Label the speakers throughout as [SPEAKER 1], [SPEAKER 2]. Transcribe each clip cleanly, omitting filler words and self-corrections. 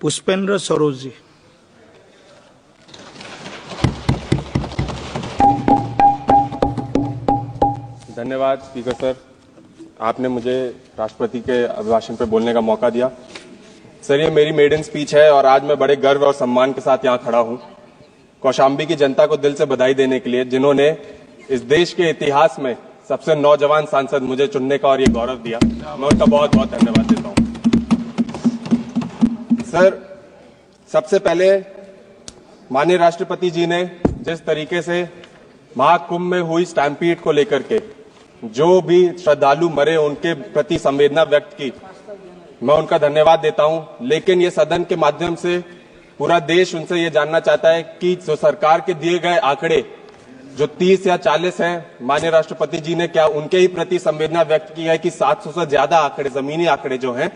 [SPEAKER 1] पुष्पेंद्र सरोज जी।
[SPEAKER 2] धन्यवाद speaker sir, आपने मुझे राष्ट्रपति के अभिभाषण पर बोलने का मौका दिया। सर, ये मेरी मेडन स्पीच है और आज मैं बड़े गर्व और सम्मान के साथ यहाँ खड़ा हूँ कौशाम्बी की जनता को दिल से बधाई देने के लिए, जिन्होंने इस देश के इतिहास में सबसे नौजवान सांसद मुझे चुनने का और ये गौरव दिया। मैं उनका बहुत बहुत धन्यवाद देता हूँ। सर, सबसे पहले माननीय राष्ट्रपति जी ने जिस तरीके से महाकुंभ में हुई स्टैम्पीड को लेकर के जो भी श्रद्धालु मरे उनके प्रति संवेदना व्यक्त की, मैं उनका धन्यवाद देता हूं। लेकिन ये सदन के माध्यम से पूरा देश उनसे ये जानना चाहता है कि जो सरकार के दिए गए आंकड़े जो 30 या 40 हैं, माननीय राष्ट्रपति जी ने क्या उनके ही प्रति संवेदना व्यक्त की है कि 700 से ज्यादा आंकड़े, जमीनी आंकड़े जो हैं,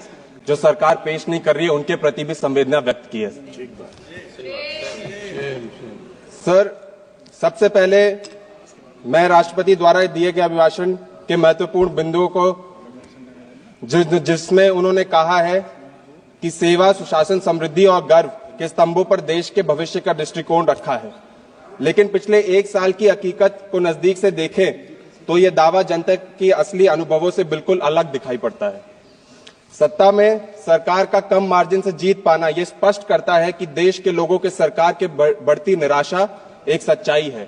[SPEAKER 2] जो सरकार पेश नहीं कर रही है, उनके प्रति भी संवेदना व्यक्त की है। सर, सबसे पहले मैं राष्ट्रपति द्वारा दिए गए अभिभाषण के महत्वपूर्ण बिंदुओं को जिसमें उन्होंने कहा है कि सेवा, सुशासन, समृद्धि और गर्व के स्तंभों पर देश के भविष्य का दृष्टिकोण रखा है। लेकिन पिछले एक साल की हकीकत को नजदीक से देखें तो यह दावा जनता की असली अनुभवों से बिल्कुल अलग दिखाई पड़ता है। सत्ता में सरकार का कम मार्जिन से जीत पाना यह स्पष्ट करता है कि देश के लोगों के सरकार के बढ़ती निराशा एक सच्चाई है।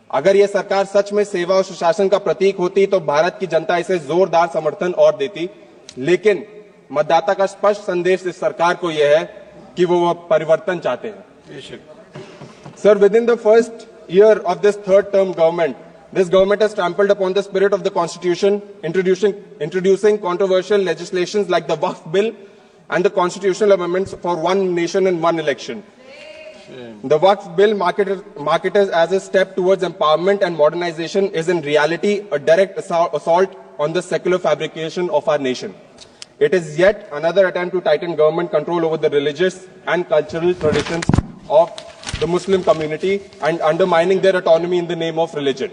[SPEAKER 2] अगर यह सरकार सच में सेवा और सुशासन का प्रतीक होती तो भारत की जनता इसे जोरदार समर्थन और देती। लेकिन मतदाता का स्पष्ट संदेश इस सरकार को यह है कि वो परिवर्तन चाहते हैं। Sir, within the first year of this third term government, this government has trampled upon the spirit of the Constitution, introducing controversial legislations like the Waqf Bill and the constitutional amendments for one nation and one election. The Waqf Bill, marketed as a step towards empowerment and modernization, is in reality a direct assault on the secular fabrication of our nation. It is yet another attempt to tighten government control over the religious and cultural traditions of the Muslim community and undermining their autonomy in the name of religion.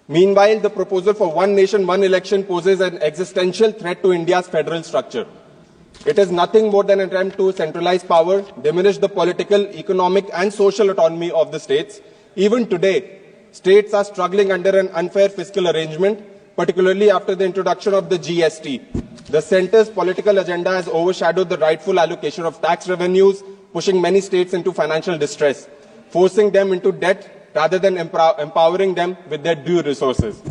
[SPEAKER 2] Meanwhile, the proposal for one nation, one election poses an existential threat to India's federal structure. It is nothing more than an attempt to centralize power, diminish the political, economic and social autonomy of the states. Even today, states are struggling under an unfair fiscal arrangement, particularly after the introduction of the GST. The centre's political agenda has overshadowed the rightful allocation of tax revenues, pushing many states into financial distress, forcing them into debt rather than empowering them with their due resources.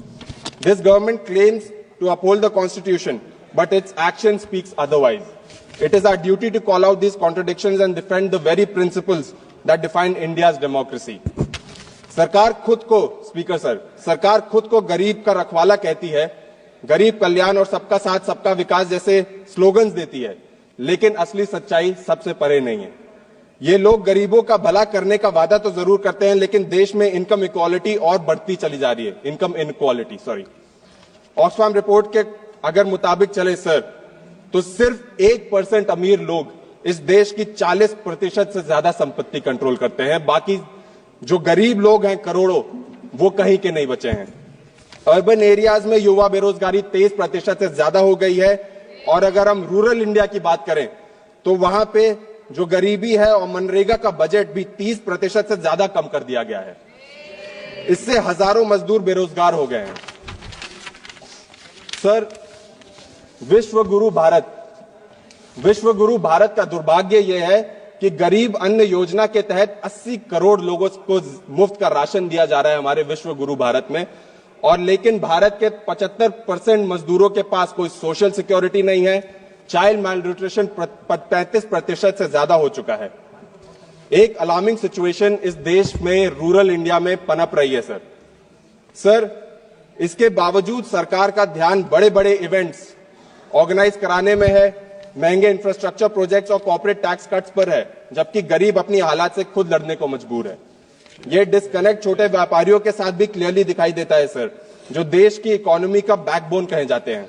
[SPEAKER 2] This government claims to uphold the Constitution, but its action speaks otherwise. It is our duty to call out these contradictions and defend the very principles that define India's democracy. सरकार खुद को, speaker sir, सरकार खुद को गरीब का रखवाला कहती है, गरीब कल्याण और सबका साथ सबका विकास जैसे स्लोगन्स देती है, लेकिन असली सच्चाई सबसे परे नहीं है। ये लोग गरीबों का भला करने का वादा तो जरूर करते हैं, लेकिन देश में इनकम इक्वालिटी और बढ़ती चली जा रही है। इनकम इनक्वालिटी, ऑक्सफैम रिपोर्ट के अगर मुताबिक चले सर, तो सिर्फ 1% अमीर लोग इस देश की 40% से ज्यादा संपत्ति कंट्रोल करते हैं। बाकी जो गरीब लोग हैं करोड़ों, वो कहीं के नहीं बचे हैं। अर्बन एरियाज में युवा बेरोजगारी 23% से ज्यादा हो गई है, और अगर हम रूरल इंडिया की बात करें तो वहां पे जो गरीबी है और मनरेगा का बजट भी 30% से ज्यादा कम कर दिया गया है। इससे हजारों मजदूर बेरोजगार हो गए हैं। सर, विश्व गुरु भारत का दुर्भाग्य यह है कि गरीब अन्न योजना के तहत 80 करोड़ लोगों को मुफ्त का राशन दिया जा रहा है हमारे विश्व गुरु भारत में, और लेकिन भारत के 75% मजदूरों के पास कोई सोशल सिक्योरिटी नहीं है। चाइल्ड मैलन्यूट्रिशन 35% से ज्यादा हो चुका है। एक अलार्मिंग सिचुएशन इस देश में रूरल इंडिया में पनप रही है सर, इसके बावजूद सरकार का ध्यान बड़े बड़े इवेंट्स ऑर्गेनाइज कराने में है, महंगे इंफ्रास्ट्रक्चर प्रोजेक्ट्स और कॉर्पोरेट टैक्स कट्स पर है, जबकि गरीब अपनी हालात से खुद लड़ने को मजबूर है। यह डिस्कनेक्ट छोटे व्यापारियों के साथ भी क्लियरली दिखाई देता है सर, जो देश की इकोनॉमी का बैकबोन कहे जाते हैं।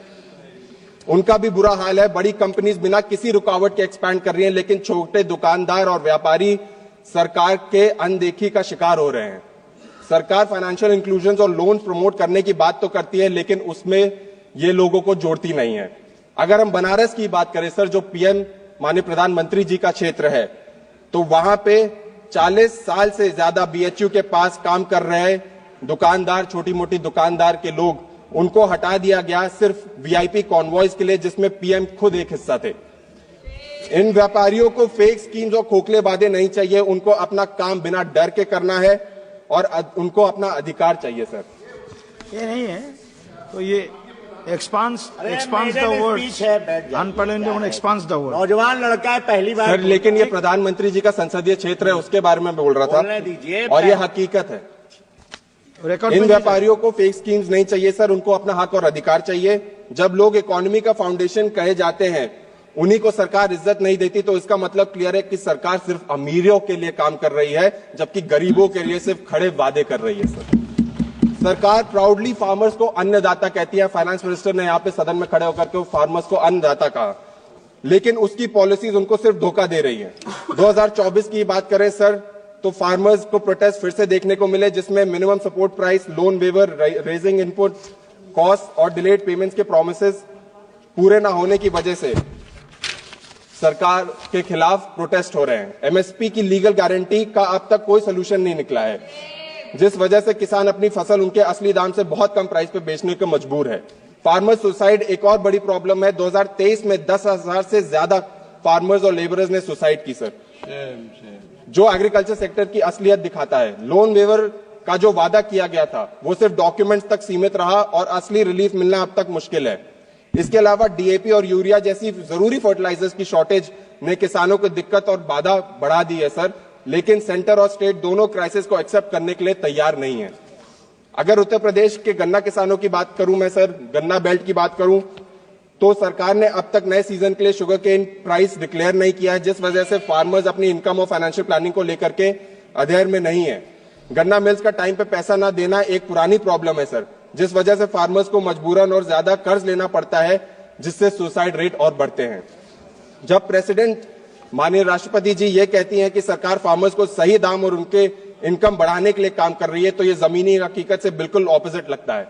[SPEAKER 2] उनका भी बुरा हाल है। बड़ी कंपनीज बिना किसी रुकावट के एक्सपैंड कर रही हैं, लेकिन छोटे दुकानदार और व्यापारी सरकार के अनदेखी का शिकार हो रहे हैं। सरकार फाइनेंशियल इंक्लूजन और लोन प्रमोट करने की बात तो करती है, लेकिन उसमें ये लोगों को जोड़ती नहीं है। अगर हम बनारस की बात करें सर, जो पीएम माननीय प्रधानमंत्री जी का क्षेत्र है, तो वहां पे 40 साल से ज्यादा बीएचयू के पास काम कर रहे दुकानदार, छोटी मोटी दुकानदार के लोग, उनको हटा दिया गया सिर्फ वीआईपी कॉन्वॉयज के लिए, जिसमें पीएम खुद एक हिस्सा थे। इन व्यापारियों को फेक स्कीम्स और खोखले वादे नहीं चाहिए, उनको अपना काम बिना डर के करना है और उनको अपना अधिकार चाहिए सर।
[SPEAKER 1] ये नहीं है तो ये expanse the word, expanse the word.
[SPEAKER 3] नौजवान लड़का है, पहली बार
[SPEAKER 2] सर लेकिन ये प्रधानमंत्री जी का संसदीय क्षेत्र है, उसके बारे में बोल रहा था
[SPEAKER 3] दीजिए
[SPEAKER 2] और ये हकीकत है। इन व्यापारियों को फेक स्कीम्स नहीं चाहिए सर, उनको अपना हक और अधिकार चाहिए। जब लोग इकोनॉमी का फाउंडेशन कहे जाते हैं, उन्हीं को सरकार इज्जत नहीं देती, तो इसका मतलब क्लियर है कि सरकार सिर्फ अमीरों के लिए काम कर रही है, जबकि गरीबों के लिए सिर्फ खड़े वादे कर रही है सर। सरकार प्राउडली फार्मर्स को अन्नदाता कहती है। फाइनेंस मिनिस्टर ने यहाँ पे सदन में खड़े होकर के फार्मर्स को अन्नदाता कहा, लेकिन उसकी पॉलिसीज उनको सिर्फ धोखा दे रही है। 2024 की बात करें सर, तो फार्मर्स को प्रोटेस्ट फिर से देखने को मिले, जिसमें minimum support price, loan waiver, raising input cost और डिलेड पेमेंट्स के प्रोमिसेस पूरे ना होने की वजह से सरकार के खिलाफ प्रोटेस्ट हो रहे हैं। एमएसपी की लीगल गारंटी का अब तक कोई सोल्यूशन नहीं निकला है, जिस वजह से किसान अपनी फसल उनके असली दाम से बहुत कम प्राइस पे बेचने को मजबूर है। फार्मर सुसाइड एक और बड़ी प्रॉब्लम है। 2023 में 10,000 से ज्यादा फार्मर्स और लेबरर्स ने सुसाइड की सर, जो एग्रीकल्चर सेक्टर की असलियत दिखाता है। लोन वेवर का जो वादा किया गया था वो सिर्फ डॉक्यूमेंट्स तक सीमित रहा और असली रिलीफ मिलना अब तक मुश्किल है। इसके अलावा डीएपी और यूरिया जैसी जरूरी फर्टिलाइजर्स की शॉर्टेज ने किसानों को दिक्कत और बाधा बढ़ा दी है सर, लेकिन सेंटर और स्टेट दोनों क्राइसिस को एक्सेप्ट करने के लिए तैयार नहीं है। अगर उत्तर प्रदेश के गन्ना किसानों की बात करूं मैं सर, गन्ना बेल्ट की बात करूं, तो सरकार ने अब तक नए सीजन के लिए शुगर केन प्राइस डिक्लेयर नहीं किया है, जिस वजह से फार्मर्स अपनी इनकम और फाइनेंशियल प्लानिंग को लेकर के अधेर में नहीं है। गन्ना मिल्स का टाइम पे पैसा ना देना एक पुरानी प्रॉब्लम है सर, जिस वजह से फार्मर्स को मजबूरन और ज्यादा कर्ज लेना पड़ता है, जिससे सुसाइड रेट और बढ़ते हैं। जब प्रेसिडेंट माननीय राष्ट्रपति जी ये कहती हैं कि सरकार फार्मर्स को सही दाम और उनके इनकम बढ़ाने के लिए काम कर रही है, तो ये जमीनी हकीकत से बिल्कुल ऑपोजिट लगता है।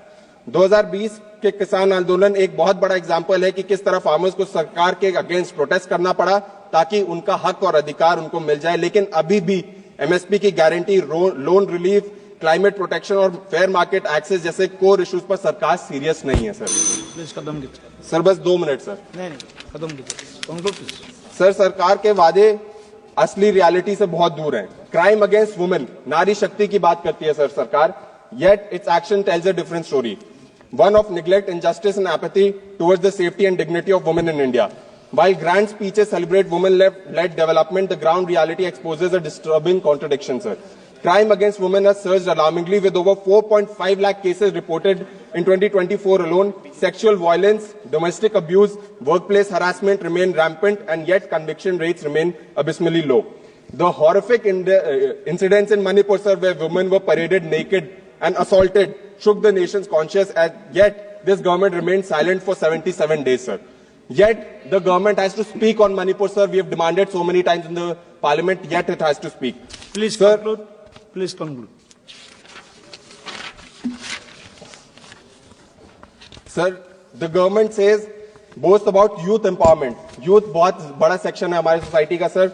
[SPEAKER 2] 2020 के किसान आंदोलन एक बहुत बड़ा एग्जाम्पल है कि किस तरह फार्मर्स को सरकार के अगेंस्ट प्रोटेस्ट करना पड़ा ताकि उनका हक और अधिकार उनको मिल जाए, लेकिन अभी भी एमएसपी की guarantee, loan relief, climate protection और फेयर मार्केट एक्सेस जैसे कोर इश्यूज पर सरकार सीरियस नहीं है सर।
[SPEAKER 1] प्लीज कदम कीजिए
[SPEAKER 2] सर, बस 2 मिनट सर।
[SPEAKER 1] नहीं कदम कीजिए।
[SPEAKER 2] सर, सरकार के वादे असली रियलिटी से बहुत दूर हैं। क्राइम अगेंस्ट वुमेन, नारी शक्ति की बात करती है सर सरकार, yet its action tells a different story, one of neglect, injustice and apathy towards the safety and dignity of women in India. While grand speeches celebrate women-led development, the ground reality exposes a disturbing contradiction, sir. Crime against women has surged alarmingly, with over 4.5 lakh cases reported in 2024 alone. Sexual violence, domestic abuse, workplace harassment remain rampant, and yet conviction rates remain abysmally low. The horrific incidents in Manipur, sir, where women were paraded naked and assaulted, shook the nation's conscience, and yet this government remained silent for 77 days, sir. Yet the government has to speak on Manipur, sir. We have demanded so many times in the parliament, yet it has to speak.
[SPEAKER 1] Please
[SPEAKER 2] sir,
[SPEAKER 1] conclude. Please conclude.
[SPEAKER 2] Sir, the government says, boasts about youth empowerment. Youth बहुत बड़ा section है हमारी society का, sir.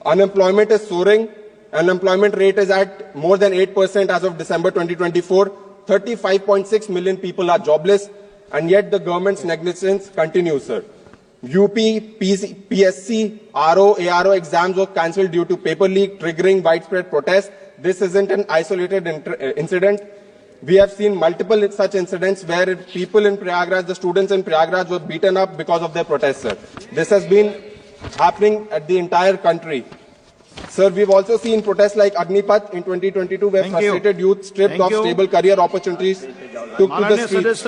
[SPEAKER 2] Unemployment is soaring. Unemployment rate is at more than 8% as of December 2024. 35.6 million people are jobless, and yet the government's negligence continues, sir. UP, PSC, RO, ARO exams were cancelled due to paper leak, triggering widespread protests. This isn't an isolated incident. We have seen multiple such incidents where people in Prayagraj, the students in Prayagraj, were beaten up because of their protests, sir. This has been happening at the entire country. Sir, we've also seen protests like Agnipath in 2022, where frustrated youth stripped of stable career opportunities took to the streets.